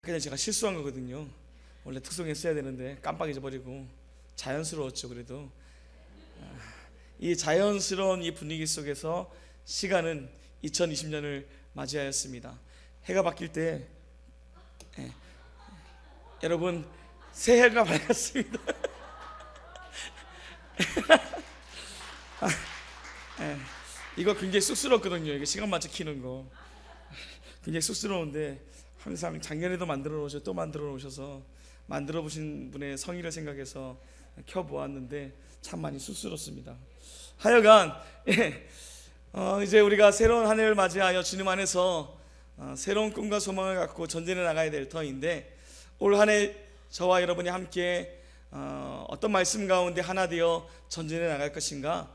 그냥 제가 실수한 거거든요. 원래 특송했어야 되는데 깜빡 잊어버리고. 자연스러웠죠. 그래도 이 자연스러운 이 분위기 속에서 시간은 2020년을 맞이하였습니다. 해가 바뀔 때 여러분 새해가 밝았습니다. 이거 굉장히 쑥스럽거든요. 이게 시간 맞춰 키는 거 굉장히 쑥스러운데, 항상 작년에도 만들어 놓으셔서 또 만들어 놓으셔서 만들어 보신 분의 성의를 생각해서 켜 보았는데 참 많이 쑥스럽습니다. 하여간 이제 우리가 새로운 한 해를 맞이하여 주님 안에서 새로운 꿈과 소망을 갖고 전진해 나가야 될 터인데, 올 한 해 저와 여러분이 함께 어떤 말씀 가운데 하나 되어 전진해 나갈 것인가,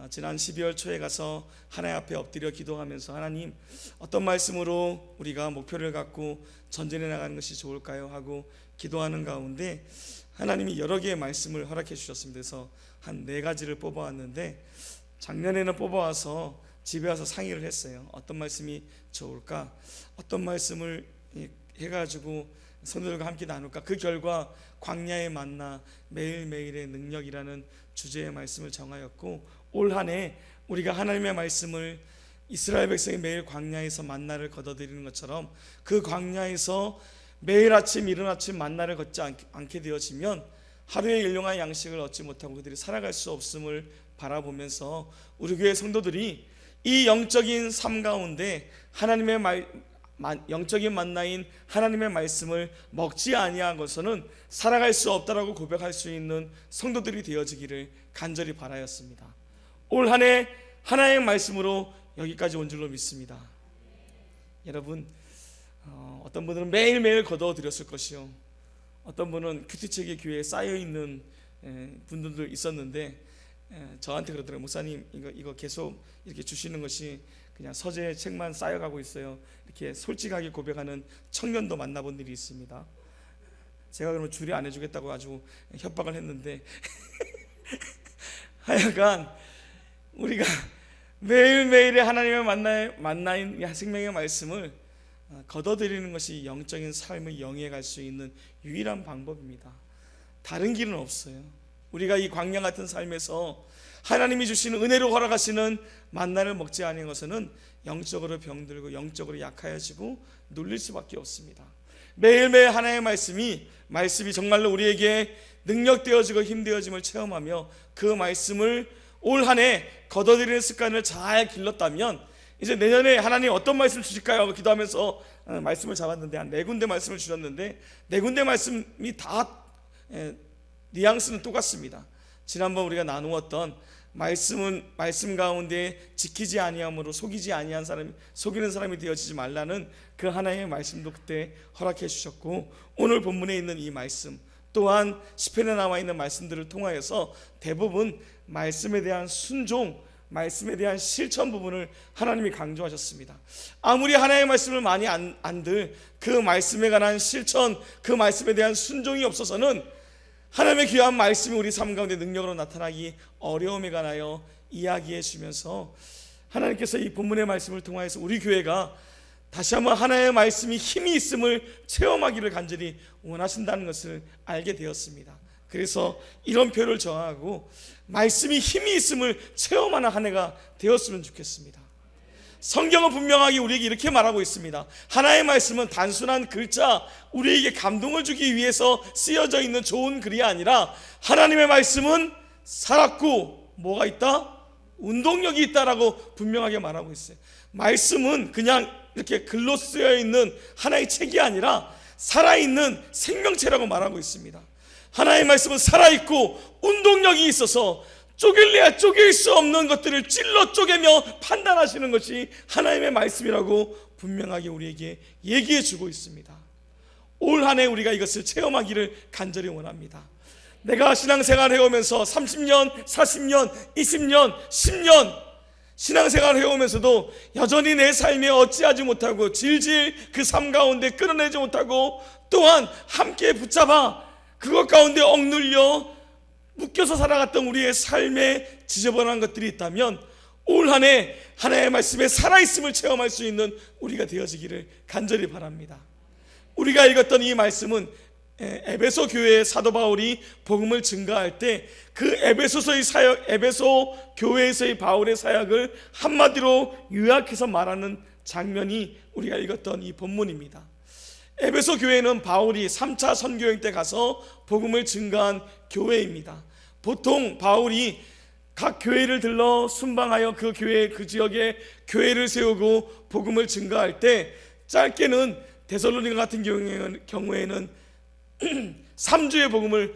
지난 12월 초에 가서 하나님 앞에 엎드려 기도하면서 하나님 어떤 말씀으로 우리가 목표를 갖고 전진해 나가는 것이 좋을까요 하고 기도하는 가운데 하나님이 여러 개의 말씀을 허락해 주셨습니다. 그래서 한 4가지를 뽑아왔는데, 작년에는 뽑아와서 집에 와서 상의를 했어요. 어떤 말씀이 좋을까, 어떤 말씀을 해가지고 성도들과 함께 나눌까. 그 결과 광야의 만나 매일매일의 능력이라는 주제의 말씀을 정하였고, 올 한 해 우리가 하나님의 말씀을 이스라엘 백성이 매일 광야에서 만나를 거둬들이는 것처럼 그 광야에서 매일 아침 이른 아침 만나를 걷지 않게 되어지면 하루의 일용할 양식을 얻지 못하고 그들이 살아갈 수 없음을 바라보면서 우리 교회 성도들이 이 영적인 삶 가운데 하나님의 영적인 만나인 하나님의 말씀을 먹지 아니하고서는 살아갈 수 없다라고 고백할 수 있는 성도들이 되어지기를 간절히 바라였습니다. 올 한 해 하나의 말씀으로 여기까지 온 줄로 믿습니다. 여러분, 어떤 분들은 매일매일 거둬들였을 것이요, 어떤 분은 큐티책이 교회에 쌓여있는 분들도 있었는데 저한테 그러더라고요. 목사님, 이거 계속 이렇게 주시는 것이 그냥 서재 책만 쌓여가고 있어요. 이렇게 솔직하게 고백하는 청년도 만나본 일이 있습니다. 제가 그러면 줄이 안 해주겠다고 아주 협박을 했는데 하여간 우리가 매일매일의 하나님의 만나인 생명의 말씀을 거둬들이는 것이 영적인 삶을 영위해 갈 수 있는 유일한 방법입니다. 다른 길은 없어요. 우리가 이 광야 같은 삶에서 하나님이 주시는 은혜로 허락하시는 만나를 먹지 않은 것은 영적으로 병들고 영적으로 약하여지고 눌릴 수밖에 없습니다. 매일매일 하나님의 말씀이 정말로 우리에게 능력되어지고 힘되어짐을 체험하며 그 말씀을 올 한 해 거둬들이는 습관을 잘 길렀다면 이제 내년에 하나님 어떤 말씀을 주실까요 하고 기도하면서 말씀을 잡았는데 한 4군데 말씀을 주셨는데 4군데 말씀이 다 뉘앙스는 똑같습니다. 지난번 우리가 나누었던 말씀 가운데 지키지 아니함으로 속이는 사람이 되어지지 말라는 그 하나의 말씀도 그때 허락해 주셨고, 오늘 본문에 있는 이 말씀 또한 시편에 나와 있는 말씀들을 통하여서 대부분 말씀에 대한 순종, 말씀에 대한 실천 부분을 하나님이 강조하셨습니다. 아무리 하나님의 말씀을 많이 안들 그 말씀에 관한 실천, 그 말씀에 대한 순종이 없어서는 하나님의 귀한 말씀이 우리 삶 가운데 능력으로 나타나기 어려움에 관하여 이야기해 주면서 하나님께서 이 본문의 말씀을 통하여서 우리 교회가 다시 한번 하나님의 말씀이 힘이 있음을 체험하기를 간절히 원하신다는 것을 알게 되었습니다. 그래서 이런 표를 정하고 말씀이 힘이 있음을 체험하는 한 해가 되었으면 좋겠습니다. 성경은 분명하게 우리에게 이렇게 말하고 있습니다. 하나의 말씀은 단순한 글자, 우리에게 감동을 주기 위해서 쓰여져 있는 좋은 글이 아니라 하나님의 말씀은 살았고 뭐가 있다? 운동력이 있다라고 분명하게 말하고 있어요. 말씀은 그냥 이렇게 글로 쓰여 있는 하나의 책이 아니라 살아있는 생명체라고 말하고 있습니다. 하나의 말씀은 살아있고 운동력이 있어서 쪼갤래야 쪼갤 수 없는 것들을 찔러 쪼개며 판단하시는 것이 하나님의 말씀이라고 분명하게 우리에게 얘기해 주고 있습니다. 올 한 해 우리가 이것을 체험하기를 간절히 원합니다. 내가 신앙생활을 해오면서 30년, 40년, 20년, 10년 신앙생활을 해오면서도 여전히 내 삶에 어찌하지 못하고 질질 그 삶 가운데 끌어내지 못하고 또한 함께 붙잡아 그것 가운데 억눌려 묶여서 살아갔던 우리의 삶에 지저분한 것들이 있다면 올 한 해 하나님의 말씀에 살아있음을 체험할 수 있는 우리가 되어지기를 간절히 바랍니다. 우리가 읽었던 이 말씀은 에베소 교회의 사도 바울이 복음을 증거할 때 그 에베소서의 사역, 에베소 교회에서의 바울의 사역을 한마디로 요약해서 말하는 장면이 우리가 읽었던 이 본문입니다. 에베소 교회는 바울이 3차 선교행 때 가서 복음을 증거한 교회입니다. 보통 바울이 각 교회를 들러 순방하여 그 교회, 그 지역에 교회를 세우고 복음을 증거할 때 짧게는 데살로니가 같은 경우에는 3주의 복음을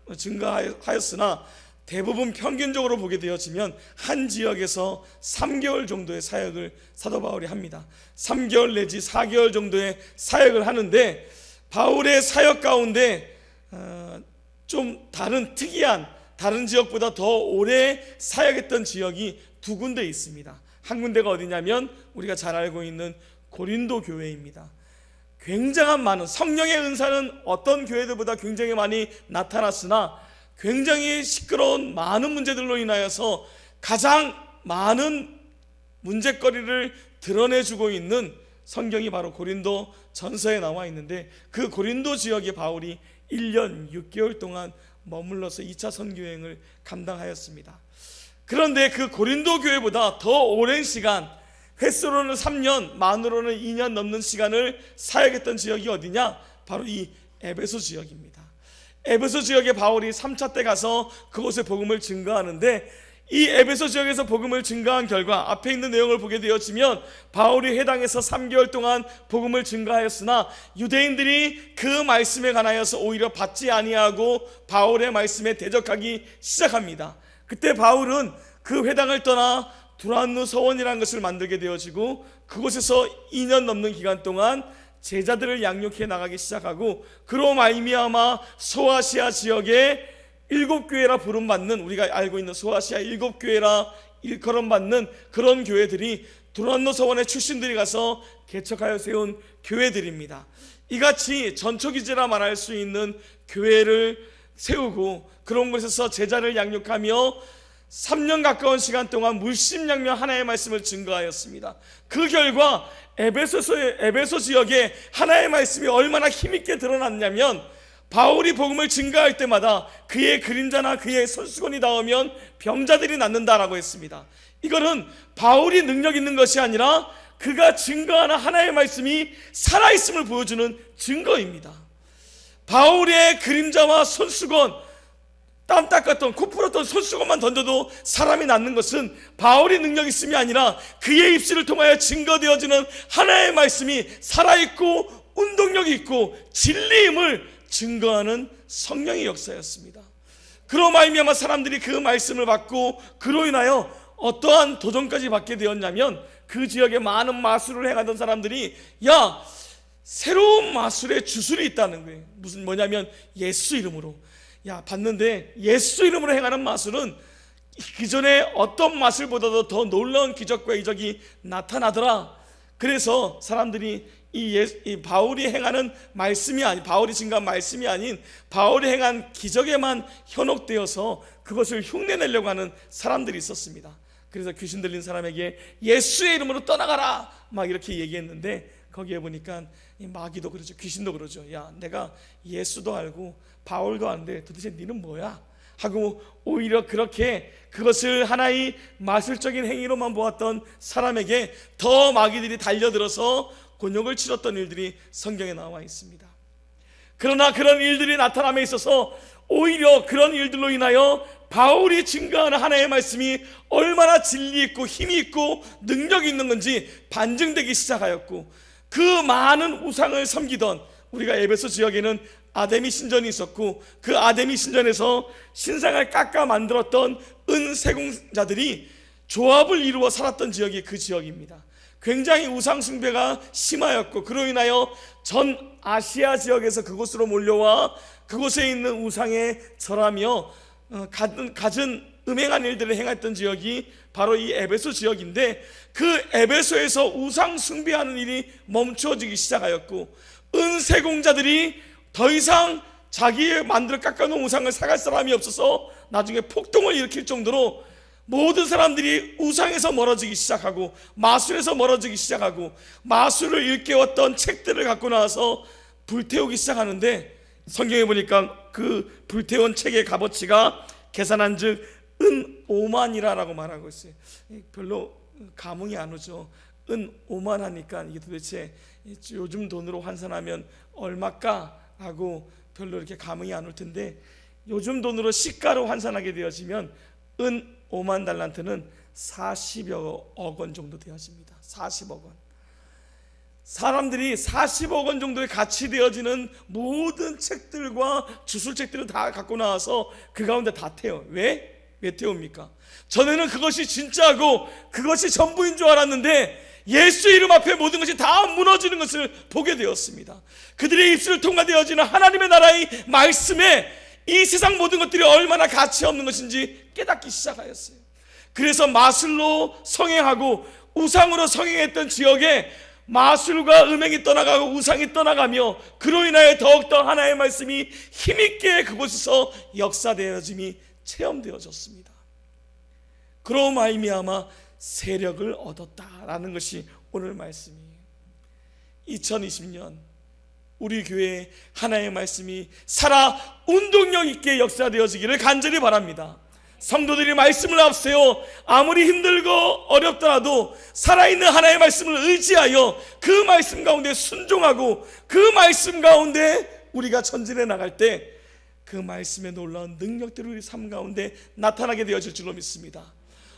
증거하였으나 대부분 평균적으로 보게 되어지면 한 지역에서 3개월 정도의 사역을 사도 바울이 합니다. 3개월 내지 4개월 정도의 사역을 하는데, 바울의 사역 가운데 좀 특이한 다른 지역보다 더 오래 사역했던 지역이 두 군데 있습니다. 한 군데가 어디냐면 우리가 잘 알고 있는 고린도 교회입니다. 굉장한 많은 성령의 은사는 어떤 교회들보다 굉장히 많이 나타났으나 굉장히 시끄러운 많은 문제들로 인하여서 가장 많은 문제거리를 드러내주고 있는 성경이 바로 고린도 전서에 나와 있는데, 그 고린도 지역에 바울이 1년 6개월 동안 머물러서 2차 선교행을 감당하였습니다. 그런데 그 고린도 교회보다 더 오랜 시간, 횟수로는 3년, 만으로는 2년 넘는 시간을 사역했던 지역이 어디냐? 바로 이 에베소 지역입니다. 에베소 지역에 바울이 3차 때 가서 그곳에 복음을 증거하는데, 이 에베소 지역에서 복음을 증거한 결과 앞에 있는 내용을 보게 되어지면 바울이 해당에서 3개월 동안 복음을 증거하였으나 유대인들이 그 말씀에 관하여서 오히려 받지 아니하고 바울의 말씀에 대적하기 시작합니다. 그때 바울은 그 회당을 떠나 두란노 서원이라는 것을 만들게 되어지고 그곳에서 2년 넘는 기간 동안 제자들을 양육해 나가기 시작하고, 그로 말미암아 소아시아 지역의 7교회라 부름받는, 우리가 알고 있는 소아시아 7교회라 일컬음받는 그런 교회들이 두란노 서원의 출신들이 가서 개척하여 세운 교회들입니다. 이같이 전초기지라 말할 수 있는 교회를 세우고 그런 곳에서 제자를 양육하며 3년 가까운 시간 동안 물심양면 하나의 말씀을 증거하였습니다. 그 결과 에베소 지역에 하나의 말씀이 얼마나 힘있게 드러났냐면, 바울이 복음을 증거할 때마다 그의 그림자나 그의 손수건이 닿으면 병자들이 낫는다라고 했습니다. 이거는 바울이 능력 있는 것이 아니라 그가 증거하는 하나의 말씀이 살아있음을 보여주는 증거입니다. 바울의 그림자와 손수건, 땀 닦았던 코 풀었던 손수건만 던져도 사람이 낫는 것은 바울이 능력 있음이 아니라 그의 입술을 통하여 증거되어지는 하나의 말씀이 살아있고 운동력이 있고 진리임을 증거하는 성령의 역사였습니다. 그로 말미암아 사람들이 그 말씀을 받고 그로 인하여 어떠한 도전까지 받게 되었냐면, 그 지역에 많은 마술을 행하던 사람들이 새로운 마술의 주술이 있다는 거예요. 뭐냐면 예수 이름으로 봤는데 예수 이름으로 행하는 마술은 기존의 어떤 마술보다도 더 놀라운 기적과 이적이 나타나더라. 그래서 사람들이 이 바울이 행하는 말씀이 아닌, 바울이 증거한 말씀이 아닌 바울이 행한 기적에만 현혹되어서 그것을 흉내내려고 하는 사람들이 있었습니다. 그래서 귀신 들린 사람에게 예수의 이름으로 떠나가라 막 이렇게 얘기했는데, 거기에 보니까 마귀도 그러죠, 귀신도 그러죠. 내가 예수도 알고 바울도 아는데 도대체 너는 뭐야? 하고 오히려 그렇게 그것을 하나의 마술적인 행위로만 보았던 사람에게 더 마귀들이 달려들어서 곤욕을 치렀던 일들이 성경에 나와 있습니다. 그러나 그런 일들이 나타남에 있어서 오히려 그런 일들로 인하여 바울이 증거하는 하나의 말씀이 얼마나 진리 있고 힘이 있고 능력이 있는 건지 반증되기 시작하였고, 그 많은 우상을 섬기던, 우리가 에베소 지역에는 아데미 신전이 있었고 그 아데미 신전에서 신상을 깎아 만들었던 은세공자들이 조합을 이루어 살았던 지역이 그 지역입니다. 굉장히 우상 숭배가 심하였고 그로 인하여 전 아시아 지역에서 그곳으로 몰려와 그곳에 있는 우상에 절하며 갖은 음행한 일들을 행했던 지역이 바로 이 에베소 지역인데, 그 에베소에서 우상 숭배하는 일이 멈추어지기 시작하였고, 은세공자들이 더 이상 자기의 만들어 깎아놓은 우상을 사갈 사람이 없어서 나중에 폭동을 일으킬 정도로 모든 사람들이 우상에서 멀어지기 시작하고 마술에서 멀어지기 시작하고 마술을 일깨웠던 책들을 갖고 나와서 불태우기 시작하는데, 성경에 보니까 그 불태운 책의 값어치가 계산한 즉 은 5만이라고 말하고 있어요. 별로 감흥이 안 오죠. 은 5만 하니까 이게 도대체 요즘 돈으로 환산하면 얼마까 하고 별로 이렇게 감흥이 안 올 텐데, 요즘 돈으로 시가로 환산하게 되어지면 은 5만 달란트는 40여 억 원 정도 되어집니다. 40억 원. 사람들이 40억 원 정도의 가치 되어지는 모든 책들과 주술책들을 다 갖고 나와서 그 가운데 다 태워. 왜 태웁니까? 전에는 그것이 진짜고 그것이 전부인 줄 알았는데 예수 이름 앞에 모든 것이 다 무너지는 것을 보게 되었습니다. 그들의 입술을 통과되어지는 하나님의 나라의 말씀에 이 세상 모든 것들이 얼마나 가치 없는 것인지 깨닫기 시작하였어요. 그래서 마술로 성행하고 우상으로 성행했던 지역에 마술과 음행이 떠나가고 우상이 떠나가며, 그로 인하여 더욱더 하나님의 말씀이 힘있게 그곳에서 역사되어짐이 체험되어졌습니다. 그로 말미암아 세력을 얻었다라는 것이 오늘 말씀이에요. 2020년 우리 교회에 하나님의 말씀이 살아 운동력 있게 역사되어지기를 간절히 바랍니다. 성도들이 말씀을 앞세워 아무리 힘들고 어렵더라도 살아있는 하나님의 말씀을 의지하여 그 말씀 가운데 순종하고 그 말씀 가운데 우리가 전진해 나갈 때 그 말씀의 놀라운 능력들이 우리 삶 가운데 나타나게 되어질 줄로 믿습니다.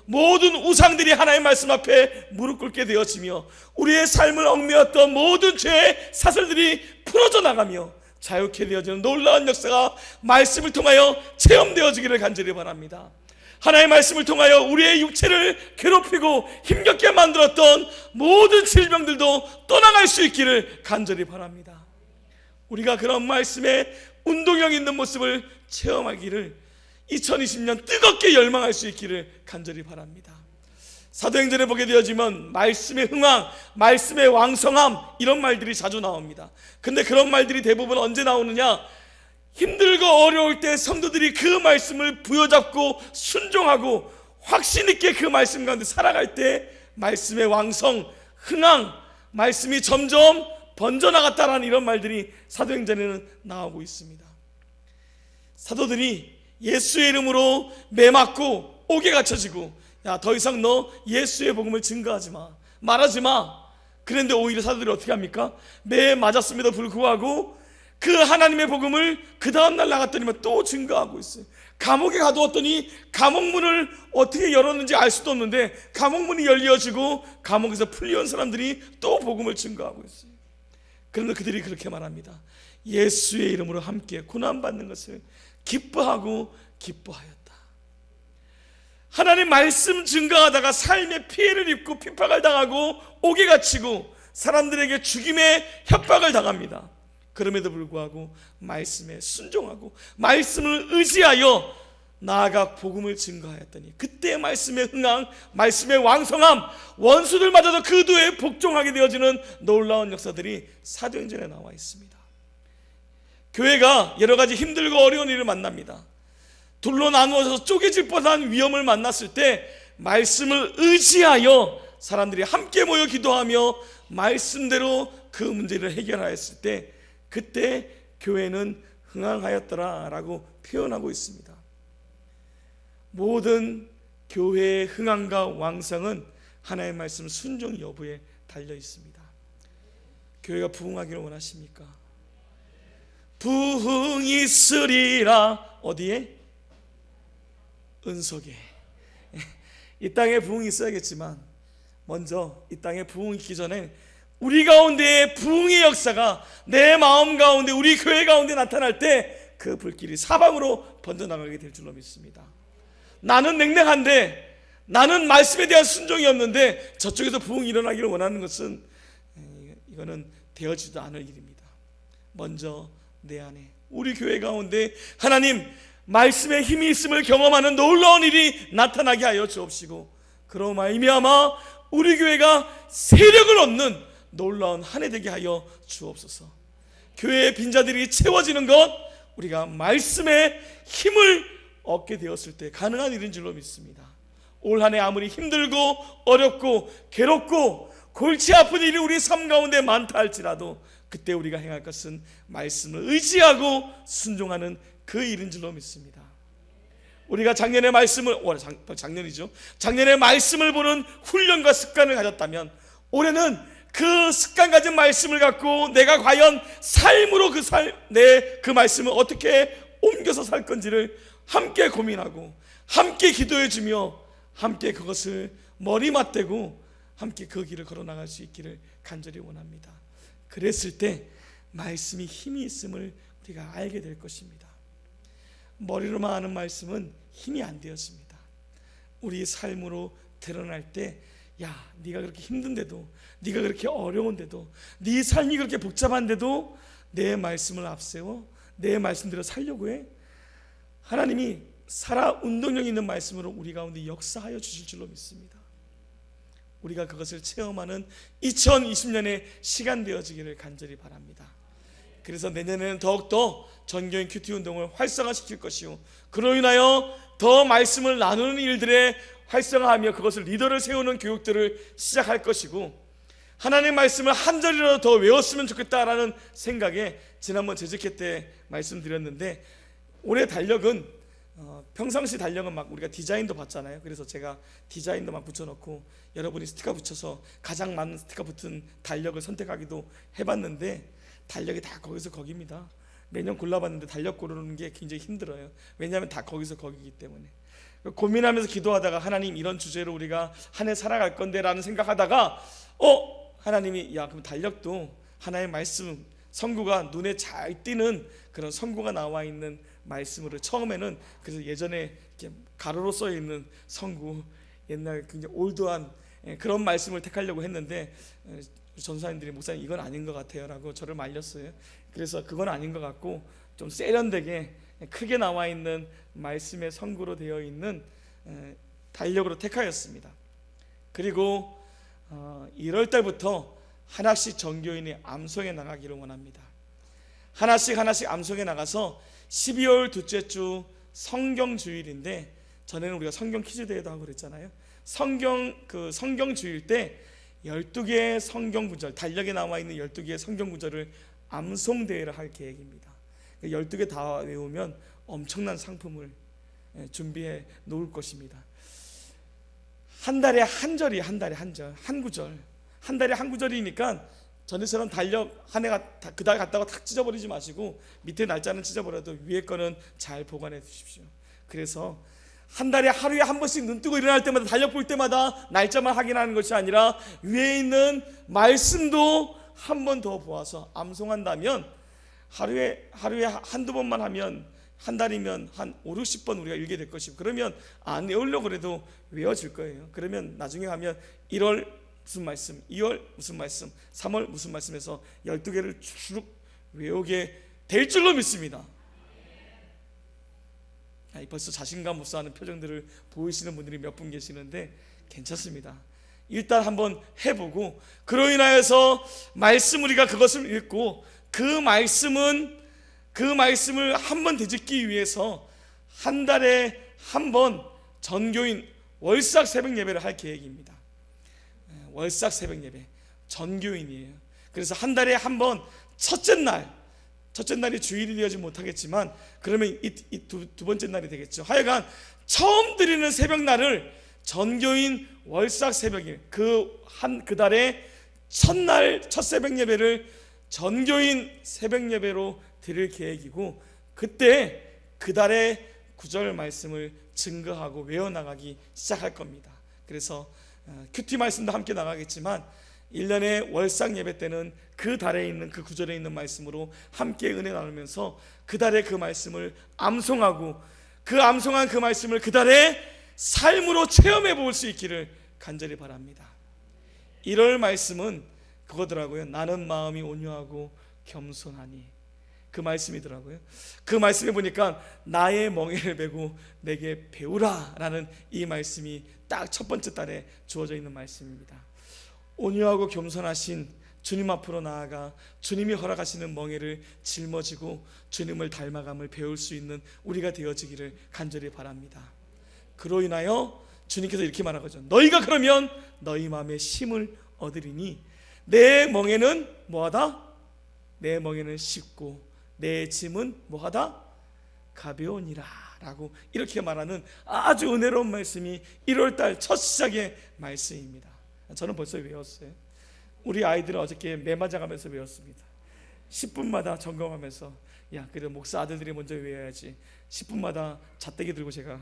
모든 우상들이 하나님의 말씀 앞에 무릎 꿇게 되어지며 우리의 삶을 얽매였던 모든 죄의 사슬들이 풀어져 나가며 자유케 되어지는 놀라운 역사가 말씀을 통하여 체험되어지기를 간절히 바랍니다. 하나님의 말씀을 통하여 우리의 육체를 괴롭히고 힘겹게 만들었던 모든 질병들도 떠나갈 수 있기를 간절히 바랍니다. 우리가 그런 말씀에 운동력 있는 모습을 체험하기를 2020년 뜨겁게 열망할 수 있기를 간절히 바랍니다. 사도행전에 보게 되어지면 말씀의 흥왕, 말씀의 왕성함, 이런 말들이 자주 나옵니다. 근데 그런 말들이 대부분 언제 나오느냐? 힘들고 어려울 때 성도들이 그 말씀을 부여잡고 순종하고 확신 있게 그 말씀 가운데 살아갈 때 말씀의 왕성, 흥왕, 말씀이 점점 번져나갔다라는 이런 말들이 사도행전에는 나오고 있습니다. 사도들이 예수의 이름으로 매맞고 옥에 갇혀지고, 야, 더 이상 너 예수의 복음을 증거하지 마, 말하지 마. 그런데 오히려 사도들이 어떻게 합니까? 매 맞았음에도 불구하고 그 하나님의 복음을 그 다음날 나갔더니만 또 증거하고 있어요. 감옥에 가두었더니 감옥문을 어떻게 열었는지 알 수도 없는데 감옥문이 열려지고 감옥에서 풀려온 사람들이 또 복음을 증거하고 있어요. 그런데 그들이 그렇게 말합니다. 예수의 이름으로 함께 고난받는 것을 기뻐하고 기뻐하였다. 하나님 말씀 증거하다가 삶의 피해를 입고 핍박을 당하고 옥에 갇히고 사람들에게 죽임의 협박을 당합니다. 그럼에도 불구하고 말씀에 순종하고 말씀을 의지하여 나아가 복음을 증거하였더니 그때 말씀의 흥황, 말씀의 왕성함, 원수들마저도 그 도에 복종하게 되어지는 놀라운 역사들이 사도행전에 나와 있습니다. 교회가 여러 가지 힘들고 어려운 일을 만납니다. 둘로 나누어서 쪼개질 뻔한 위험을 만났을 때 말씀을 의지하여 사람들이 함께 모여 기도하며 말씀대로 그 문제를 해결하였을 때 그때 교회는 흥황하였더라라고 표현하고 있습니다. 모든 교회의 흥황과 왕성은 하나님의 말씀 순종 여부에 달려 있습니다. 교회가 부흥하기를 원하십니까? 부흥이 있으리라. 어디에? 은속에. 이 땅에 부흥이 있어야겠지만 먼저 이 땅에 부흥이 있기 전에 우리 가운데의 부흥의 역사가 내 마음 가운데 우리 교회 가운데 나타날 때 그 불길이 사방으로 번져나가게 될 줄로 믿습니다. 나는 냉랭한데, 나는 말씀에 대한 순종이 없는데 저쪽에서 부흥이 일어나기를 원하는 것은 이거는 되어지도 않을 일입니다. 먼저 내 안에 우리 교회 가운데 하나님 말씀에 힘이 있음을 경험하는 놀라운 일이 나타나게 하여 주옵시고 그로 말미암아 우리 교회가 세력을 얻는 놀라운 한 해 되게 하여 주옵소서. 교회의 빈자들이 채워지는 것 우리가 말씀의 힘을 얻게 되었을 때 가능한 일인 줄로 믿습니다. 올 한 해 아무리 힘들고 어렵고 괴롭고 골치 아픈 일이 우리 삶 가운데 많다 할지라도 그때 우리가 행할 것은 말씀을 의지하고 순종하는 그 일인 줄로 믿습니다. 우리가 작년에 말씀을 작년에 말씀을 보는 훈련과 습관을 가졌다면 올해는 그 습관 가진 말씀을 갖고 내가 과연 삶으로 그 말씀을 어떻게 옮겨서 살 건지를 함께 고민하고 함께 기도해 주며 함께 그것을 머리 맞대고 함께 그 길을 걸어 나갈 수 있기를 간절히 원합니다. 그랬을 때 말씀이 힘이 있음을 우리가 알게 될 것입니다. 머리로만 아는 말씀은 힘이 안 되었습니다. 우리 삶으로 드러날 때, 야, 네가 그렇게 힘든데도, 네가 그렇게 어려운데도, 네 삶이 그렇게 복잡한데도 내 말씀을 앞세워 내 말씀대로 살려고 해. 하나님이 살아 운동력 있는 말씀으로 우리 가운데 역사하여 주실 줄로 믿습니다. 우리가 그것을 체험하는 2020년의 시간 되어지기를 간절히 바랍니다. 그래서 내년에는 더욱더 전교인 큐티 운동을 활성화시킬 것이요, 그로 인하여 더 말씀을 나누는 일들에 활성화하며 그것을 리더를 세우는 교육들을 시작할 것이고, 하나님의 말씀을 한 절이라도 더 외웠으면 좋겠다라는 생각에 지난번 재직회 때 말씀드렸는데, 올해 달력은 평상시 달력은 막 우리가 디자인도 받잖아요. 그래서 제가 디자인도 막 붙여놓고 여러분이 스티커 붙여서 가장 많은 스티커 붙은 달력을 선택하기도 해봤는데 달력이 다 거기서 거기입니다. 매년 골라봤는데 달력 고르는 게 굉장히 힘들어요. 왜냐하면 다 거기서 거기이기 때문에. 고민하면서 기도하다가 하나님, 이런 주제로 우리가 한 해 살아갈 건데 라는 생각하다가 하나님이, 야, 그럼 달력도 하나의 말씀, 선구가 눈에 잘 띄는 그런 선구가 나와 있는 말씀으로, 처음에는 그래서 예전에 이렇게 가로로 써 있는 선구, 옛날 굉장히 올드한 그런 말씀을 택하려고 했는데 전사님들이, 목사님 이건 아닌 것 같아요 라고 저를 말렸어요. 그래서 그건 아닌 것 같고 좀 세련되게 크게 나와 있는 말씀의 선구로 되어 있는 달력으로 택하였습니다. 그리고 1월 달부터 하나씩 전교인이 암송에 나가기를 원합니다. 하나씩 암송에 나가서 12월 둘째 주 성경 주일인데, 전에는 우리가 성경 퀴즈 대회도 하고 그랬잖아요. 성경 주일 때 12개의 성경 구절, 달력에 나와 있는 12개의 성경 구절을 암송 대회를 할 계획입니다. 12개 다 외우면 엄청난 상품을 준비해 놓을 것입니다. 한 달에 한 절이, 한 달에 한 절, 한 구절, 한 달에 한 구절이니까 전에처럼 달력 한 해가 그달 갔다가 탁 찢어버리지 마시고 밑에 날짜는 찢어버려도 위에 거는 잘 보관해 두십시오. 그래서 한 달에 하루에 한 번씩 눈 뜨고 일어날 때마다 달력 볼 때마다 날짜만 확인하는 것이 아니라 위에 있는 말씀도 한 번 더 보아서 암송한다면 하루에 한두 번만 하면 한 달이면 한 5, 60번 우리가 읽게 될 것이고, 그러면 안 외우려고 그래도 외워질 거예요. 그러면 나중에 가면 1월 무슨 말씀, 2월 무슨 말씀, 3월 무슨 말씀에서 12개를 쭉 외우게 될 줄로 믿습니다. 벌써 자신감 못사하는 표정들을 보이시는 분들이 몇 분 계시는데 괜찮습니다. 일단 한번 해보고, 그로 인하여서 말씀, 우리가 그것을 읽고 그 말씀을 한번 되짚기 위해서 한 달에 한 번 전교인 월삭 새벽 예배를 할 계획입니다. 월삭 새벽 예배, 전교인이에요. 그래서 한 달에 한 번 첫째 날이 주일이 되지 못하겠지만 그러면 이 두 번째 날이 되겠죠. 하여간 처음 드리는 새벽 날을 전교인 월삭 새벽일, 그 달의 첫날 첫 새벽 예배를 전교인 새벽 예배로 드릴 계획이고, 그때 그 달의 구절 말씀을 증거하고 외워나가기 시작할 겁니다. 그래서 큐티 말씀도 함께 나가겠지만 1년의 월삭 예배 때는 그 달에 있는 그 구절에 있는 말씀으로 함께 은혜 나누면서 그 달의 그 말씀을 암송하고 그 암송한 그 말씀을 그 달의 삶으로 체험해 볼 수 있기를 간절히 바랍니다. 1월 말씀은 그거더라고요. 나는 마음이 온유하고 겸손하니, 그 말씀이더라고요. 그 말씀에 보니까 나의 멍에를 메고 내게 배우라 라는 이 말씀이 딱 첫 번째 달에 주어져 있는 말씀입니다. 온유하고 겸손하신 주님 앞으로 나아가 주님이 허락하시는 멍에를 짊어지고 주님을 닮아감을 배울 수 있는 우리가 되어지기를 간절히 바랍니다. 그로 인하여 주님께서 이렇게 말하거든요. 너희가 그러면 너희 마음에 힘을 얻으리니 내 멍에는 뭐하다? 내 멍에는 쉽고 내 짐은 뭐하다? 가벼우니라 라고 이렇게 말하는 아주 은혜로운 말씀이 1월달 첫 시작의 말씀입니다. 저는 벌써 외웠어요. 우리 아이들은 어저께 매 맞아가면서 외웠습니다. 10분마다 점검하면서 야 그래 목사 아들들이 먼저 외워야지. 10분마다 잣대기 들고 제가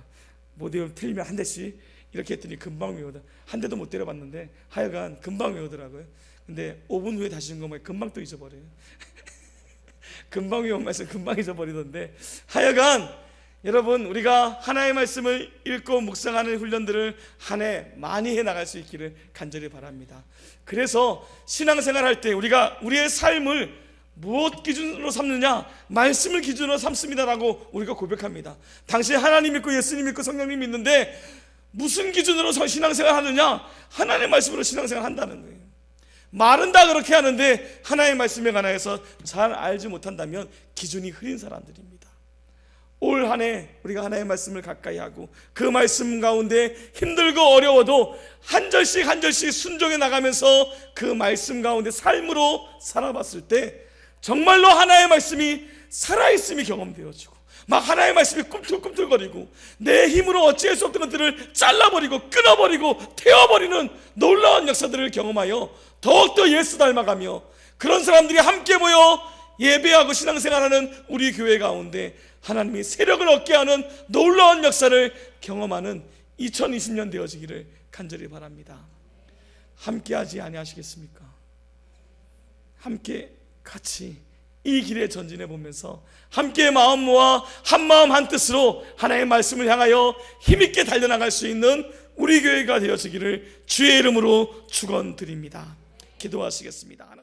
못 외우면 틀리면 한 대씩 이렇게 했더니 금방 외우다. 한 대도 못 때려봤는데 하여간 금방 외우더라고요. 근데 5분 후에 다시 점검하면 금방 또 잊어버려요. 금방 외운 말씀 금방 잊어버리던데 하여간 여러분 우리가 하나의 말씀을 읽고 묵상하는 훈련들을 한 해 많이 해나갈 수 있기를 간절히 바랍니다. 그래서 신앙생활 할 때 우리가 우리의 삶을 무엇 기준으로 삼느냐? 말씀을 기준으로 삼습니다라고 우리가 고백합니다. 당시 하나님 믿고 예수님 믿고 성령님 믿는데 무슨 기준으로 신앙생활 하느냐? 하나님의 말씀으로 신앙생활 한다는 거예요. 말은 다 그렇게 하는데 하나님의 말씀에 관해서 잘 알지 못한다면 기준이 흐린 사람들입니다. 올 한 해 우리가 하나님의 말씀을 가까이 하고 그 말씀 가운데 힘들고 어려워도 한 절씩 한 절씩 순종해 나가면서 그 말씀 가운데 삶으로 살아봤을 때 정말로 하나님의 말씀이 살아있음이 경험되어지고 막 하나님의 말씀이 꿈틀꿈틀거리고 내 힘으로 어찌할 수 없던 것들을 잘라버리고 끊어버리고 태워버리는 놀라운 역사들을 경험하여 더욱더 예수 닮아가며 그런 사람들이 함께 모여 예배하고 신앙생활하는 우리 교회 가운데 하나님이 세력을 얻게 하는 놀라운 역사를 경험하는 2020년 되어지기를 간절히 바랍니다. 함께하지 아니하시겠습니까? 함께 같이 이 길에 전진해 보면서 함께 마음 모아 한 마음 한 뜻으로 하나님의 말씀을 향하여 힘있게 달려나갈 수 있는 우리 교회가 되어지기를 주의 이름으로 축원드립니다. 기도하시겠습니다.